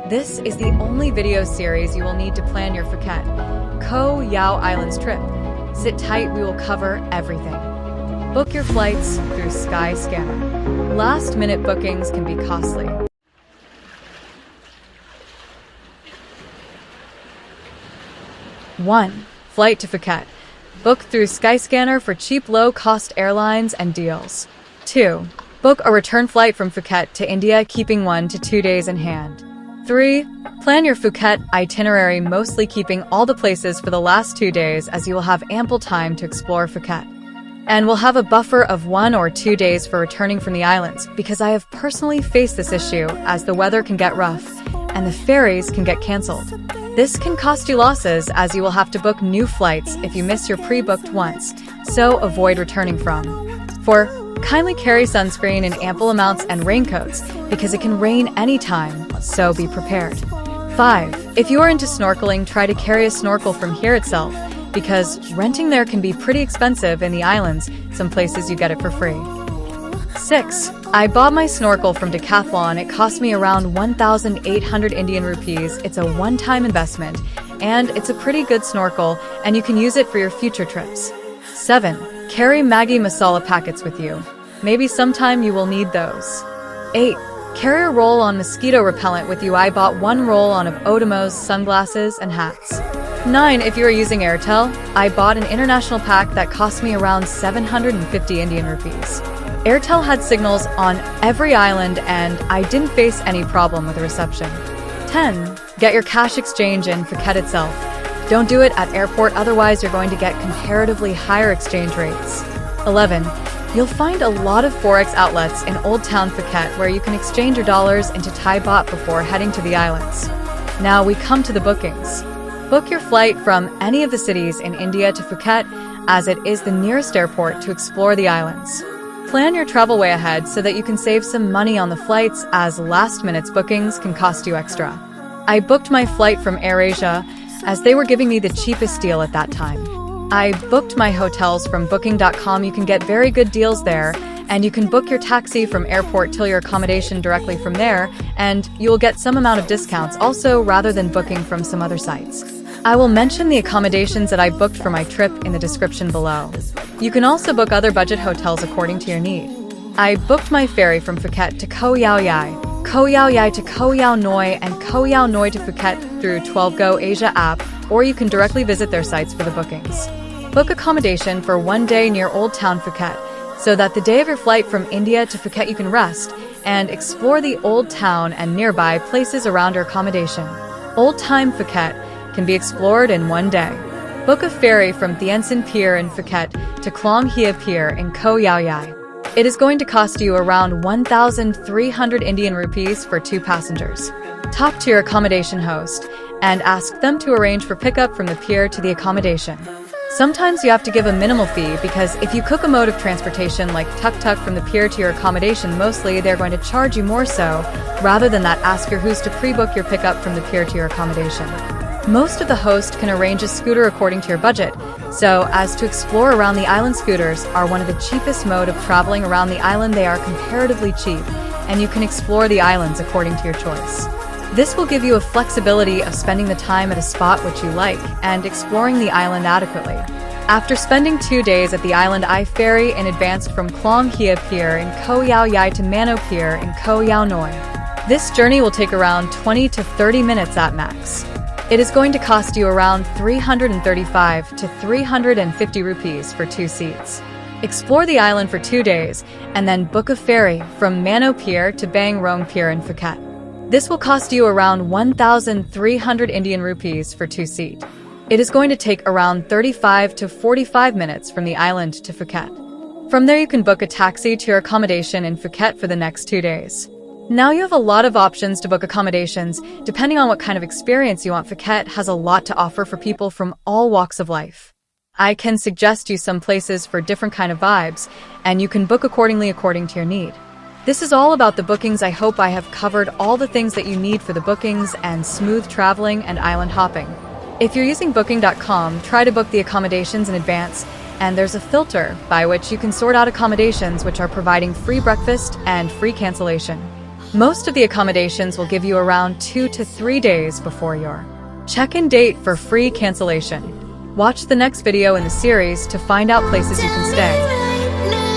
This is the only video series you will need to plan your Phuket, Koh Yao Islands trip. Sit tight, we will cover everything. Book your flights through Skyscanner. Last-minute bookings can be costly. One, flight to Phuket. Book through Skyscanner for cheap, low-cost airlines and deals. 2. Book a return flight from Phuket to India, keeping 1 to 2 days in hand. 3. Plan your Phuket itinerary, mostly keeping all the places for the last 2 days, as you will have ample time to explore Phuket. And we'll have a buffer of 1 or 2 days for returning from the islands, because I have personally faced this issue, as the weather can get rough and the ferries can get cancelled. This can cost you losses, as you will have to book new flights if you miss your pre-booked ones, so avoid returning from. 4. Kindly carry sunscreen in ample amounts and raincoats, because it can rain anytime, so be prepared. 5. If you are into snorkeling, try to carry a snorkel from here itself, because renting there can be pretty expensive in the islands. Some places you get it for free. 6. I bought my snorkel from Decathlon. It cost me around 1,800 Indian rupees. It's a one-time investment, and it's a pretty good snorkel, and you can use it for your future trips. 7. Carry Maggi masala packets with you. Maybe sometime you will need those. 8. Carry a roll-on mosquito repellent with you. I bought 1 roll-on of Odomo's sunglasses and hats. 9. If you are using Airtel, I bought an international pack that cost me around 750 Indian rupees. Airtel had signals on every island, and I didn't face any problem with the reception. 10. Get your cash exchange in Phuket itself. Don't do it at airport, otherwise you're going to get comparatively higher exchange rates. 11. You'll find a lot of Forex outlets in Old Town Phuket where you can exchange your dollars into Thai baht before heading to the islands. Now we come to the bookings. Book your flight from any of the cities in India to Phuket, as it is the nearest airport to explore the islands. Plan your travel way ahead so that you can save some money on the flights, as last-minute bookings can cost you extra. I booked my flight from AirAsia, as they were giving me the cheapest deal at that time. I booked my hotels from booking.com. You can get very good deals there, and you can book your taxi from airport till your accommodation directly from there, and you will get some amount of discounts also, rather than booking from some other sites. I will mention the accommodations that I booked for my trip in the description below. You can also book other budget hotels according to your need. I booked my ferry from Phuket to Koh Yao Yai, Koh Yao Yai to Koh Yao Noi, and Koh Yao Noi to Phuket through 12Go Asia app, or you can directly visit their sites for the bookings. Book accommodation for 1 day near Old Town Phuket, so that the day of your flight from India to Phuket you can rest and explore the Old Town and nearby places around your accommodation. Old Time Phuket can be explored in 1 day. Book a ferry from Thien Son Pier in Phuket to Klong Hia Pier in Koh Yao Yai. It is going to cost you around 1,300 Indian rupees for 2 passengers. Talk to your accommodation host and ask them to arrange for pickup from the pier to the accommodation. Sometimes you have to give a minimal fee, because if you cook a mode of transportation like tuk-tuk from the pier to your accommodation, mostly they're going to charge you more, so rather than that, ask your host to pre-book your pickup from the pier to your accommodation. Most of the host can arrange a scooter according to your budget, so as to explore around the island. Scooters are one of the cheapest mode of traveling around the island. They are comparatively cheap, and you can explore the islands according to your choice. This will give you a flexibility of spending the time at a spot which you like and exploring the island adequately. After spending 2 days at the island, I ferry in advance from Klong Hia Pier in Koh Yao Yai to Mano Pier in Koh Yao Noi. This journey will take around 20 to 30 minutes at max. It is going to cost you around 335 to 350 rupees for 2 seats. Explore the island for 2 days, and then book a ferry from Mano Pier to Bang Rong Pier in Phuket. This will cost you around 1,300 Indian rupees for 2 seat. It is going to take around 35 to 45 minutes from the island to Phuket. From there you can book a taxi to your accommodation in Phuket for the next 2 days. Now you have a lot of options to book accommodations, depending on what kind of experience you want. Phuket has a lot to offer for people from all walks of life. I can suggest you some places for different kind of vibes, and you can book accordingly according to your need. This is all about the bookings. I hope I have covered all the things that you need for the bookings and smooth traveling and island hopping. If you're using booking.com, try to book the accommodations in advance And there's a filter by which you can sort out accommodations which are providing free breakfast and free cancellation. Most of the accommodations will give you around 2 to 3 days before your check-in date for free cancellation. Watch the next video in the series to find out places you can stay.